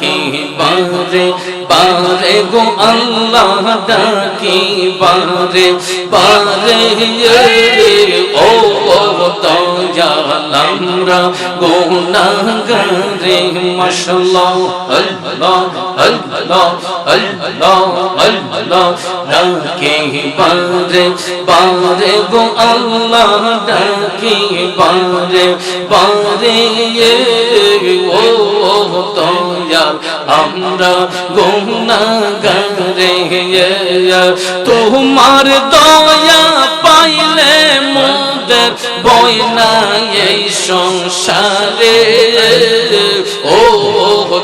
ডাকি বারে বারে গো আল্লাহ ডাকি বারে বারে ও দয়াল আমরা গুনাহগারে মাশাআল্লাহ আল্লাহ আল্লাহ আল্লাহ আল্লাহ ডাকি বারে বারে গো আল্লাহ ডাকি বারে বারে ও দয়াল আমরা গুনাহগারে তোমার দয়া পাইলে মোদের বই না এই সংসারে ও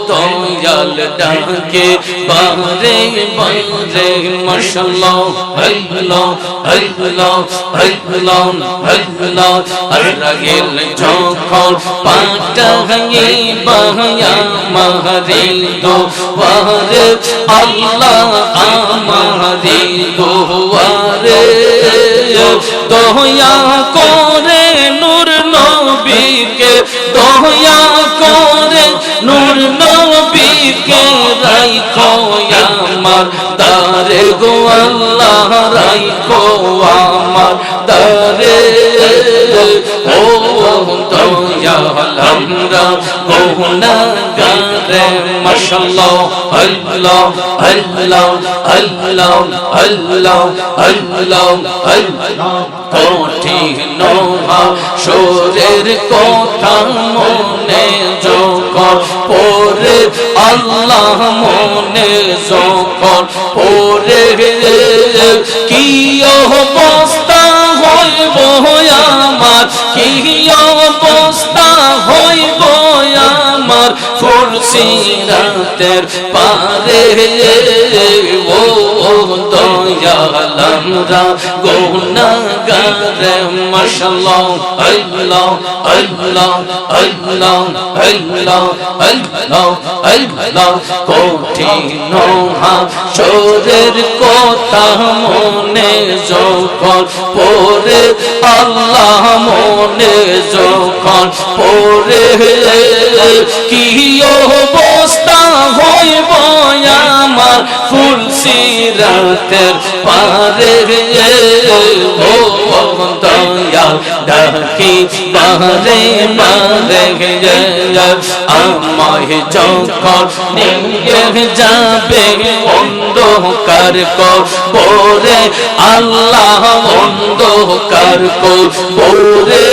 দয়াল ডাকে বারে বারে মাশাআল্লাহ আল্লাহ আল্লাহ আল্লাহ আল্লাহ আল্লাহ যখন পাটাই বায়া মারি দোয়ারে আল্লাহ আমারি দোয়ারে দয়া করে নূর নবীকে দয়া করে নূর নবীকে রাইখো আমার দারে গো আল্লাহ রাইখো আমার দারে ও দয়াল আমরা গুনাহগারে মাশাআল্লাহ আল্লাহ আল্লাহ আল্লাহ আল্লাহ আল্লাহ আল্লাহ কঠিন হাসরের কথা মনে যখন পড়ে আল্লাহ মনে যখন পড়ে কি অবস্থা হইব আমার কি অবস্থা হইব আমার ফুরসিরাতের পারে ও দয়াল আমরা গুনাহগারে মাশাআল্লাহ আল্লাহ আল্লাহ আল্লাহ আল্লাহ আল্লাহ আল্লাহ কঠিন হাসরের কথা মনে যখন পড়ে আল্লাহ মনে যখন পড়ে কি অবস্থা হইব আমার ফুলসিরাতের পারে ও দয়াল ডাকি বারে বারে আমায় যখন নিয়ে যাবে অন্ধকার কবরে আল্লাহ অন্ধকার কবরে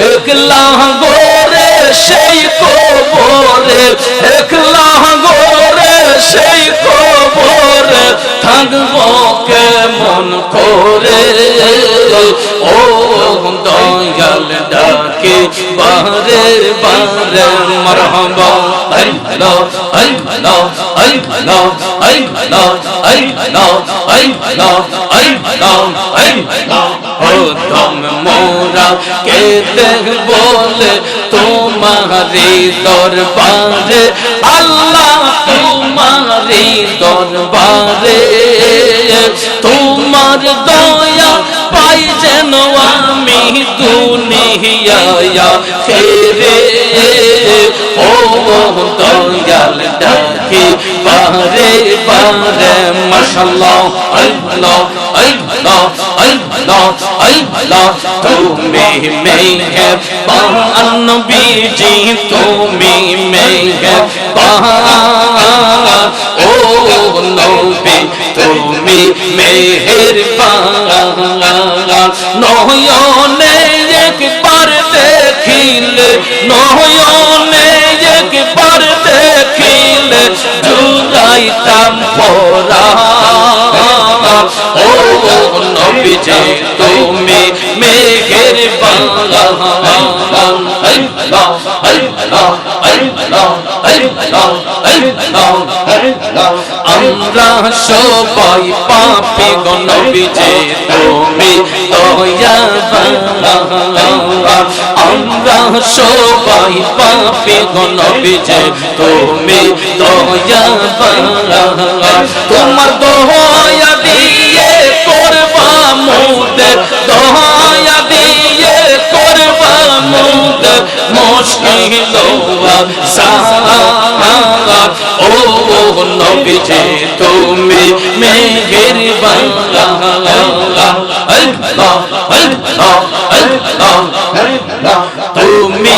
একলা গোরে সেই কবরে একলা গোরে সেই কবরে থাকবো কেমন করে ও দয়াল ডাকে বারে বারে মারহাবা আল্লাহ আল্লাহ আল্লাহ আল্লাহ আল্লাহ আল্লাহ আল্লাহ আল্লাহ ও তুম মোরা কে দেখ বলে তোমারি দরবারে আল্লাহ তোমারি দরবারে তোমার দয়া পাই যেন আমি দুনিয়া ফেরে ও দয়াল ডাকি বারে বারে মাশাআল্লাহ আল্লাহ আল্লাহ আল্লাহ আল্লাহ তুমি মেহেরবান নবীজি তুমি মেহেরবান ও নবী তুমি মেহেরবান নয়নে একবার দেখিলে নয়নে একবার দেখিলে জুড়াইতাম পরাণ ও নবীজি তুমি মেহেরবান আল্লাহ আল্লাহ আল্লাহ আল্লাহ আল্লাহ আমরা সবাই পাপী গো নবীজি তুমি দয়াবান আমরা সবাই পাপী গো নবীজি তুমি দয়াবান তোমার দয়া দিয়ে করবা মোদের দয়া দিয়ে করবা মোদের মুশকিল আসান নবীজি তুমি মেহেরবান তুমি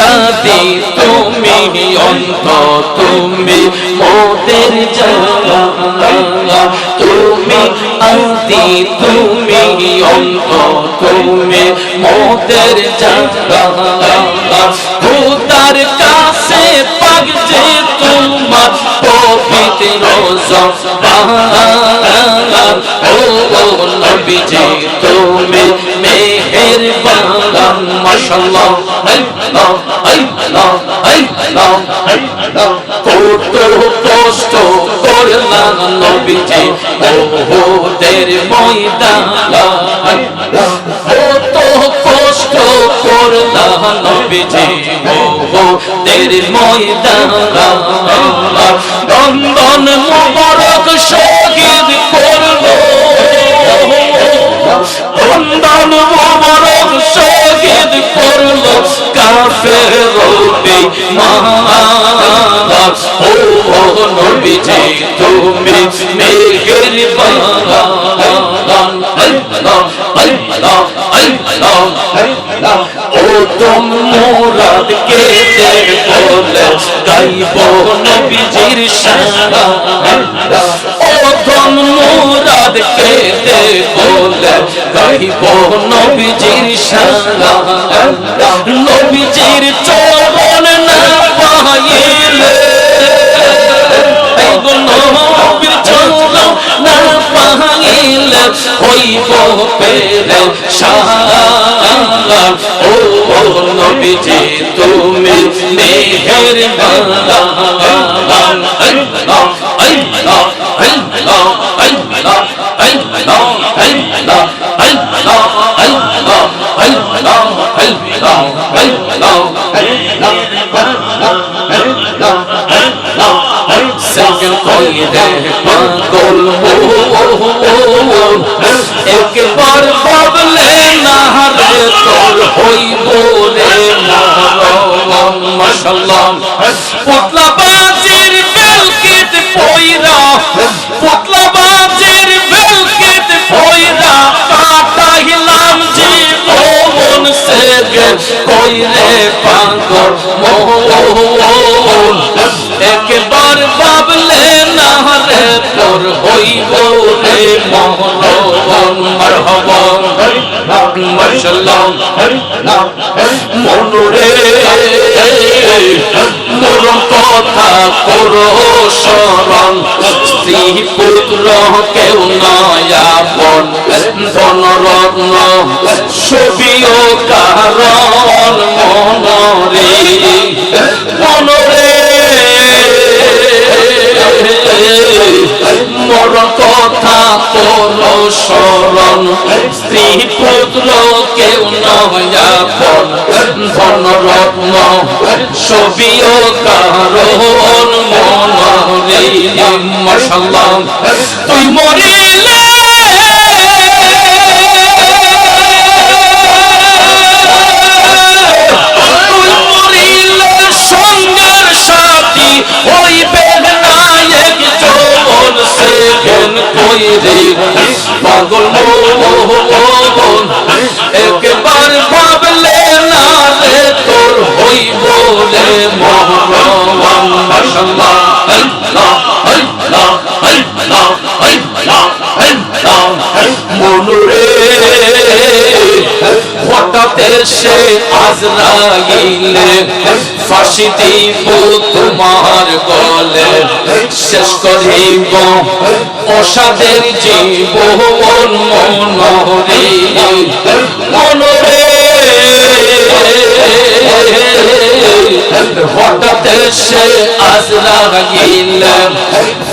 আদি তুমি অন্ত তুমি মোদের জানা তুমি আদি তুমি অন্ত তুমি মোদের জানা খোদার কাছে পাক যে তোমার পবিত্র জবান ও নবীজি তুমি মেহেরবান মাশাআল্লাহ আল্লাহ আল্লাহ আল্লাহ আল্লাহ কত কষ্ট করলাম নবীজি ওহুদের ময়দানে কত কষ্ট করলাম নবীজি ওহুদের ময়দানে দন্দন মুবারক শহীদ করলো দন্দন মুবারক শহীদ করলো কাফের বেঈমান ও নবীজি তুমি মেহেরবান আল্লাহ আল্লাহ আল্লাহ ও তুম মুরাদ কে দে বলে গাইব নবীজির শান ও তুম মুরাদ কে দে বলে গাইব নবীজির শান নবীজির চরণ না পাইলে নবীর চরণ না পাইলে হইব পেরেশান ও নবীজি তুমি মেহেরবান আল্লাহ আল্লাহ আল্লাহ আল্লাহ আল্লাহ আল্লাহ আল্লাহ আল্লাহ আল্লাহ সঙ্গে কইরে পাগল একবার ভাবলে না রে তোর হইব রে মরণ মাশাআল্লাহ পুতলা বাজির বেলকিত পয়রা পুতলা বাজির বেলকিত পয়রা কাটাইলাম জীবন সে কইরে পাগল মোহন একবার ভাবলে না রে তোর হইব রে মরণ মারহাবা মাশাআল্লাহ মনুরে মোর কথা করো স্মরণ স্ত্রী পুত্র কেউ নয় আপন ধন রত্ন সবিও কারণ মনরে মনরে মোর কথা করো স্মরণ স্ত্রী পুত্র কেউ নয় আপন ধন রত্ন সবিও কারণ মনরে মাশাআল্লাহ তুই মরিলে তুই মরিলে সঙ্গের সাথী হইবে নায়ক জীবন সেদিন কইরে পাগল মোহন একবার ভাবলে না রে তোর হইব রে মরণ মাশাআল্লাহ আল্লাহ আল্লাহ আল্লাহ আল্লাহ আল্লাহ মনুরে হঠাৎ এসে আজরাইলে ফাঁসি দিব তোমার গলে শেষ করিব অসাদের জীবন মনরে মনরে হঠাৎ এসে আজরাইলে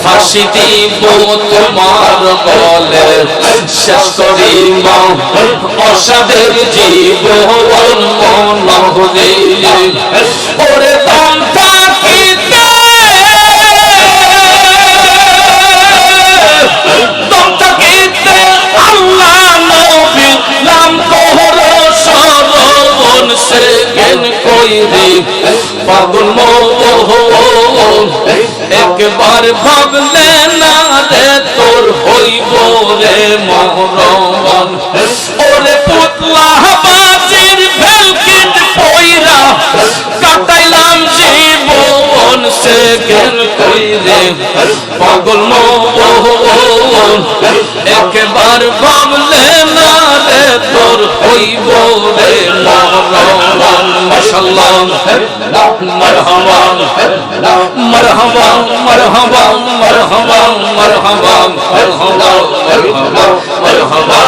ফাঁসি দিব তোমার গলে শেষ করিব অসাদের জীবন মনরে ওরে দম থাকিতে আল্লাহ নবী নাম কহরো স্মরণ সেদিন কইরে পাগল মোহন একবার ভাবলে না রে তোর হইব রে মরণ ওরে পুতলা বাজির ভেলকিত পয়রা কাটাইলাম জীবন সে গেল কইরে পাগল মন একবার ভাবলে না রে তোর হইব রে মরণ মাশাআল্লাহ মারহাবা মারহাবা মারহাবা মারহাবা মারহাবা মারহাবা মারহাবা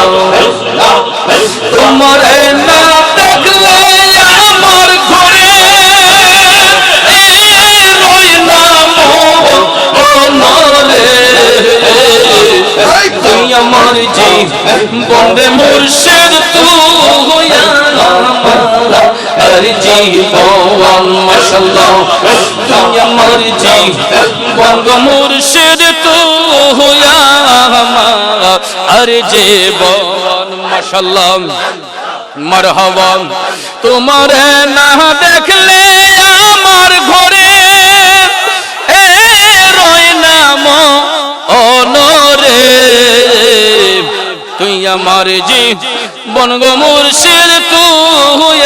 তোমারে না দেখলে আমার ঘরে রই না মরে তুই আমার জীবনে মুর্শিদ তুই আমার জীবন মাশাআল্লাহ তুই আমার জীবন মুর্শিদ তুই আমার জীবন মাশাআল্লাহ মারহাবা তোমারে না দেখলে আমার ঘরে রয় না মরে তুই আমার জীবন গো মুর্শিদ তুই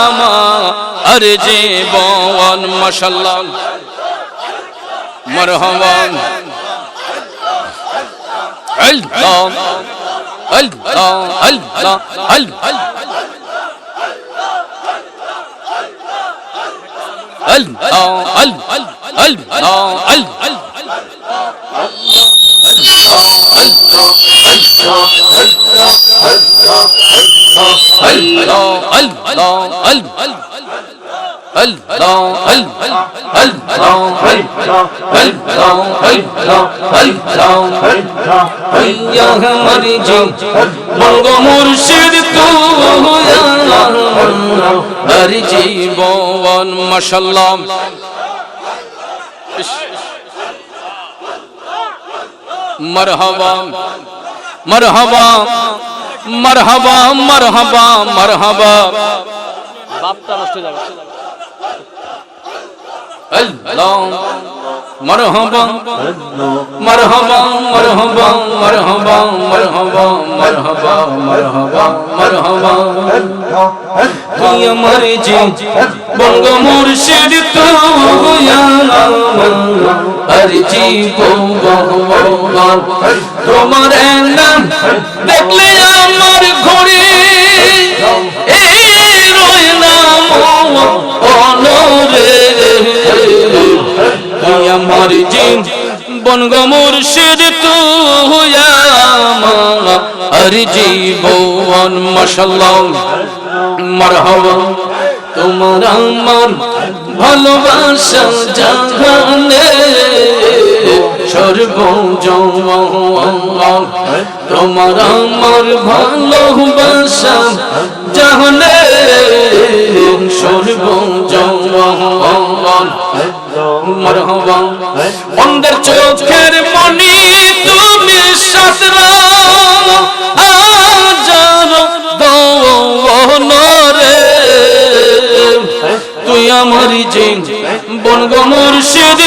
আমার জীবন মাশাআল্লাহ মারহাবা আল্লাহ আল্লাহ আল্লাহ আল্লাহ মুর্শিদ তুই জীবন মাশাআল্লাহ মারহাবা মারহাবা মারহাবা মারহাবা মারহাবা বাপটা নষ্ট হয়ে যাবে আল্লাহ মারহাবা মারহাবা মারহাবা মারহাবা মারহাবা মারহাবা মারহাবা মারহাবা তুই আমার জীবন গো মুর্শিদ তুই আমার জীবন তোমার নাম দেখলে আমার ঘরে রয় না মরে তুই আমার জীবন গো মুর্শিদ তুই আমার জীবন মাশাআল্লাহ মারহাবা তোমার আমার ভালোবাসা জাহানে সর্বজমান তোমার আমার ভালোবাসা জাহানে সর্বজমান মারহাবা অন্ধের চোখের মনি তুমি সাতরা তুই আমার জীবন গো মুর্শিদ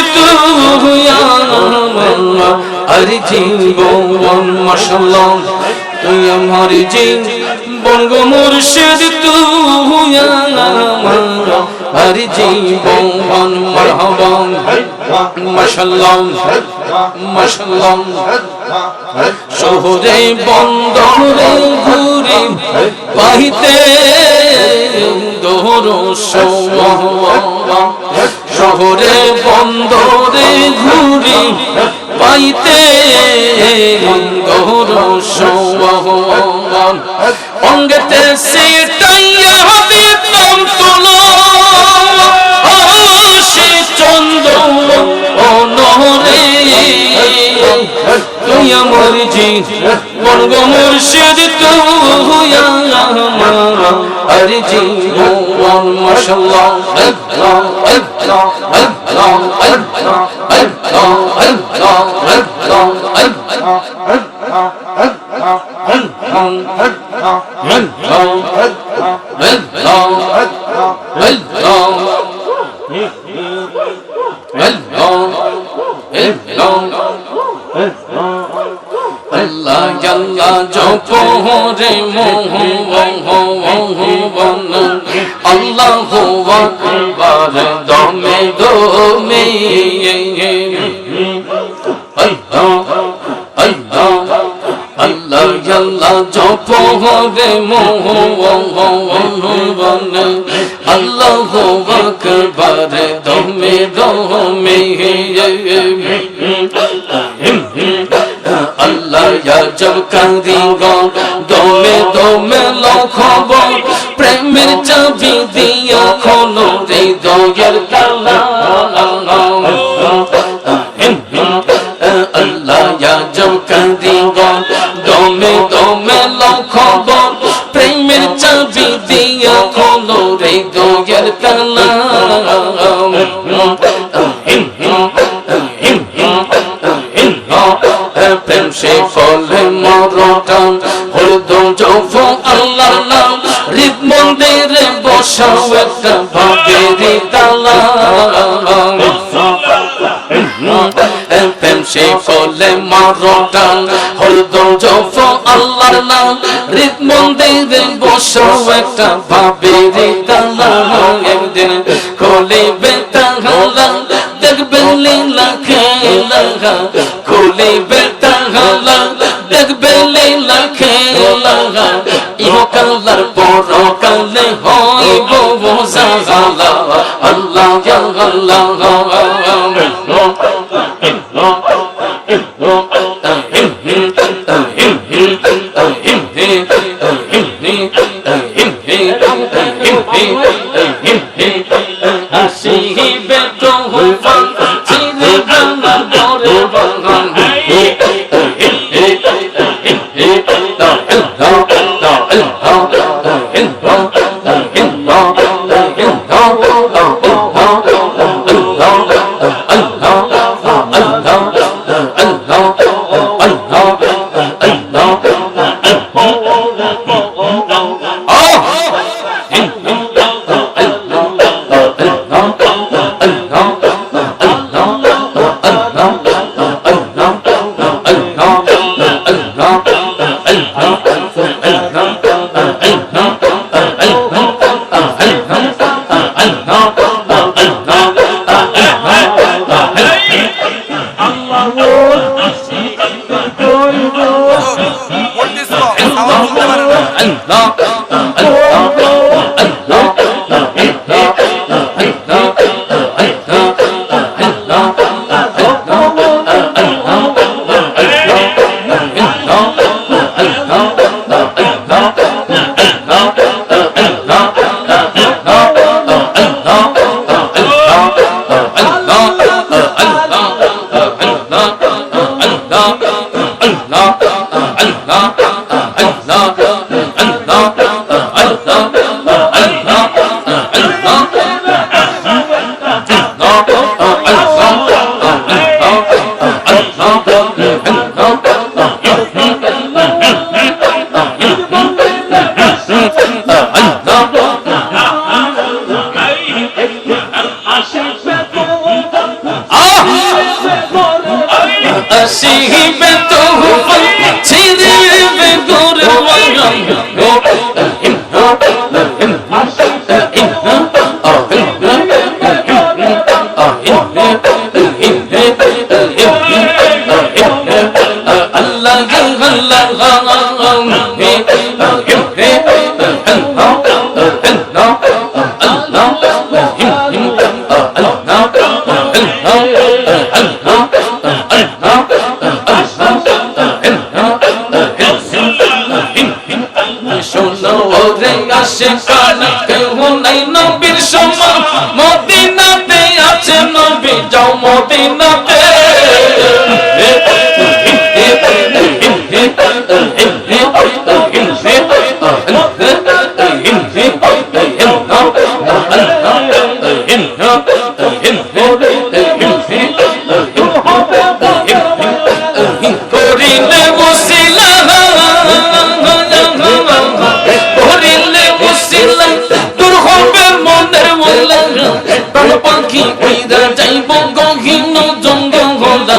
তুই আমার জীবন মাশাআল্লাহ তুই আমার জীবন গো মুর্শিদ তুই আমার জীবন মারহাবা মাশাআল্লাহ মাশাআল্লাহ শহরে বন্দরে ঘুরি পাইতে দোহর শহরে বন্দরে ঘুরি পাইতে দোহর অঙ্গেতে সেটাইয়া দিতাম তুলো সে চন্দ্র অনরে তুই আমার জীবন গো মুর্শিদ তুই আমার জীবন মাশাআল্লাহ আল্লাহ আল্লাহ আল্লাহ আল্লাহ আল্লাহ আল্লাহ আল্লাহ আল্লাহ আল্লাহ জপরে মোহন আল্লাহু আকবার দমে দমে আল্লাহ আল্লাহ জপরে মোহন আল্লাহু আকবার দমে দমে আল্লাহ জব কাঁদি দমে দমে লখব প্রেমের চাবি দিয়া খোলো হৃদয়ের তালা আল্লাহ জব কাঁদি দমে দমে লখব প্রেমের চাবি দিয়া খোলো হৃদয়ের তালা প্রেম সে ফলে মরটান হৃদয় যৌফ আল্লাহ নাম হৃদ মন্দিরে বসাও একটা ভাবেরি তালা প্রেম সে ফলে মরটান হৃদয় যৌফ আল্লাহ নাম হৃদ মন্দিরে বসাও একটা ভাবেরি তালা একদিন খোলিবে তালা দেখবেন লীলা খেলা খুলিবে তালা দেখবেন লীলা খেলা ইহকালার পরকালে হইব জালা আল্লাহ আসিবে তোহফা চিরে বাংলা দরে বাগান আসিবে তোহফা চিরিবে গোরে বাগান আশিকানা কেউ নাই নবীর সমান মদিনাতে আছে নবী যাও মদিনাতে করিলে বসিলা তোর হবে মনের মোলা প্রাণ পাখি উইরা যাইব গহীন জঙ্গল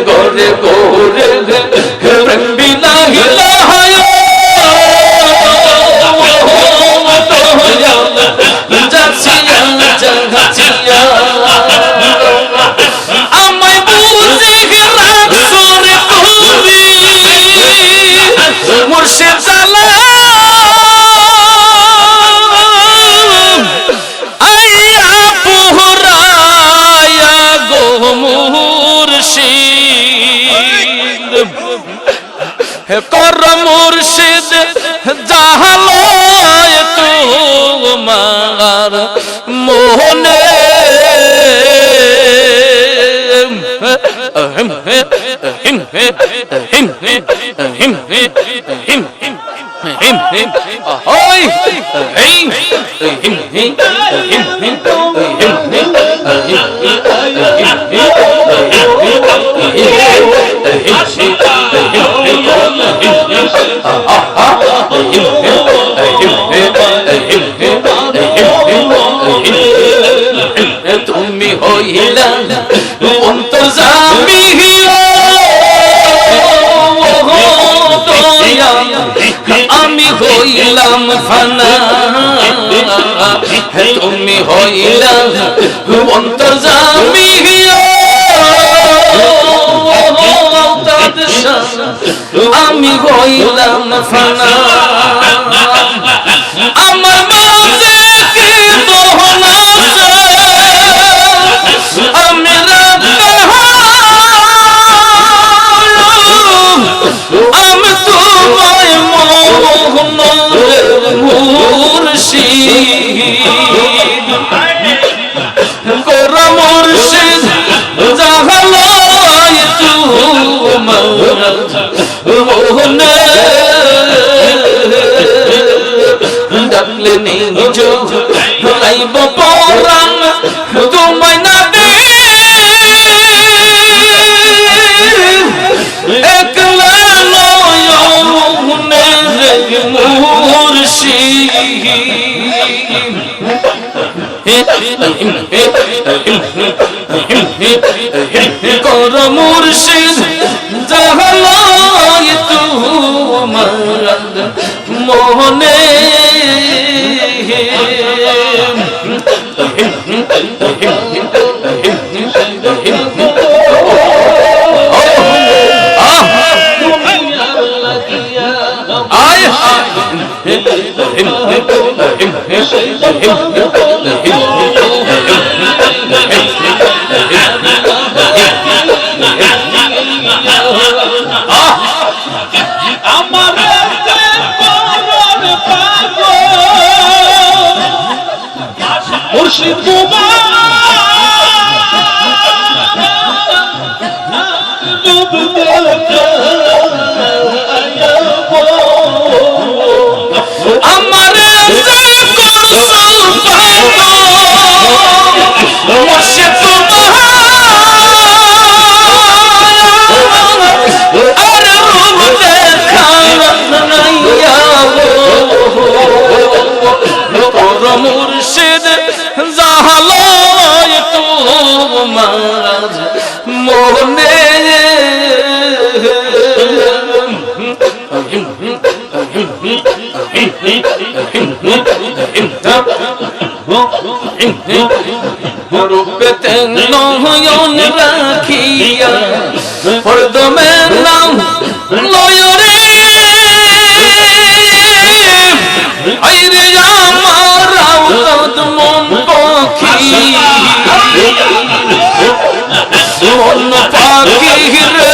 গোরে গোরে প্রেম বিনা হিলায় যাচ্ছিয়া যাচ্ছিয়া আমায় বুঝে রাখছুন তুমি মুর্শিদ জালা আইয়া পুহরায়া গো মুর্শিদ কর মুর্শিদ জাহালয় তোমার মোহনে তুমি হইলা অন্তর্যামী আমি হইলাম ফানা তুমি হইলা অন্তর্যামী আমি হইলাম ফানা আমার মাঝে কি দোহন আছে আমি আমি তোমায় মোহনের মুর্শিদ গোরা মুর্শিদ জাহালয় তোমার মোহনে ডাকলে নিজ আইব পরাণ তোমায় না দে একলা নয়নের মুর্শিদ কর মুর্শিদ জাহালয় তোমার মোহনে মুর্শিদ আমার মুর্শিদ জাহালয় তোমার মোহনে রূপতে নয়ন রাখিয়া হরদমে নাম লয়রে আইরে আমার আওলাদ মন পাখি মন পাখি রে